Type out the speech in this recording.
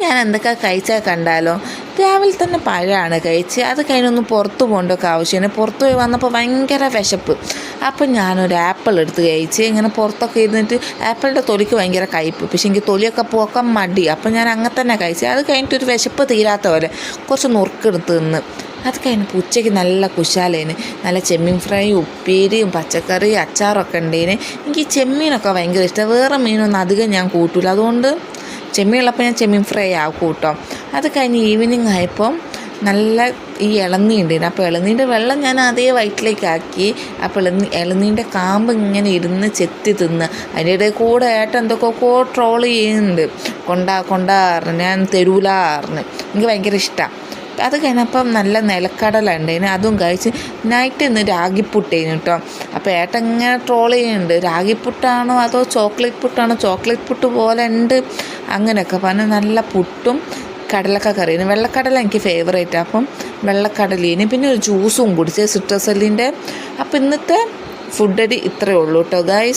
ഞാൻ എന്തൊക്കെ കഴിച്ചാൽ കണ്ടാലോ രാവിലെ തന്നെ പഴമാണ് കഴിച്ച്. അത് കഴിഞ്ഞൊന്ന് പുറത്ത് പോകേണ്ടൊക്കെ ആവശ്യമാണ്. പുറത്ത് പോയി വന്നപ്പോൾ ഭയങ്കര വിശപ്പ്. അപ്പം ഞാനൊരു ആപ്പിൾ എടുത്ത് കഴിച്ച്. ഇങ്ങനെ പുറത്തൊക്കെ ഇരുന്നിട്ട് ആപ്പിളിൻ്റെ തൊലിക്ക് ഭയങ്കര കയ്പ്പ്, പക്ഷേ എനിക്ക് തൊലിയൊക്കെ പോക്കാൻ മടി. അപ്പം ഞാൻ അങ്ങനെ തന്നെ കഴിച്ച്. അത് കഴിഞ്ഞിട്ടൊരു വിശപ്പ് തീരാത്ത പോലെ കുറച്ച് നുറുക്കെടുത്ത് തിന്ന്. അത് കഴിഞ്ഞപ്പോൾ ഉച്ചയ്ക്ക് നല്ല കുശാലേന്, നല്ല ചെമ്മീൻ ഫ്രൈ, ഉപ്പേരിയും പച്ചക്കറി അച്ചാറൊക്കെ ഉണ്ടേന്. എനിക്ക് ചെമ്മീനൊക്കെ ഭയങ്കര ഇഷ്ടമാണ്. വേറെ മീനൊന്നും അധികം ഞാൻ കൂട്ടില്ല. അതുകൊണ്ട് ചെമ്മീൻ ഉള്ളപ്പോൾ ഞാൻ ചെമ്മീൻ ഫ്രൈ ആക്കും കേട്ടോ. അത് കഴിഞ്ഞ് ഈവനിങ് ആയപ്പം നല്ല ഈ ഇളനീ ഉണ്ടായിരുന്നു. അപ്പോൾ ഇളനീൻ്റെ വെള്ളം ഞാൻ അതേ വയറ്റിലേക്കാക്കി. അപ്പോൾ ഇളനീൻ്റെ കാമ്പ് ഇങ്ങനെ ഇരുന്ന് ചെത്തി തിന്ന്. അതിൻ്റെ ഇടയിൽ കൂടെ ഏട്ടൻ എന്തൊക്കെയൊക്കെ ട്രോൾ ചെയ്യുന്നുണ്ട്. കൊണ്ടാറിന് ഞാൻ തരൂലാറിന്. എനിക്ക് ഭയങ്കര ഇഷ്ടമാണ്. അത് കഴിഞ്ഞപ്പം നല്ല നിലക്കടല ഉണ്ടായിന്, അതും കഴിച്ച്. നൈറ്റ് ഇന്ന് രാഗിപ്പുട്ടേന് കേട്ടോ. അപ്പോൾ ഏട്ടൻ ഇങ്ങനെ ട്രോൾ ചെയ്യുന്നുണ്ട്, രാഗിപ്പുട്ടാണോ അതോ ചോക്ലേറ്റ് പുട്ടാണോ, ചോക്ലേറ്റ് പുട്ട് പോലെ ഉണ്ട് അങ്ങനെയൊക്കെ പറഞ്ഞ്. നല്ല പുട്ടും കടലക്ക കറിയാണ്. വെള്ളക്കടല എനിക്ക് ഫേവറേറ്റ്. അപ്പം വെള്ളക്കടലേന് പിന്നെ ഒരു ജ്യൂസും കുടിച്ച് സിട്രസല്ലിൻ്റെ. അപ്പോൾ ഇന്നത്തെ ഫുഡ് അടി ഇത്രയേ ഉള്ളൂ കേട്ടോ ഗൈസ്.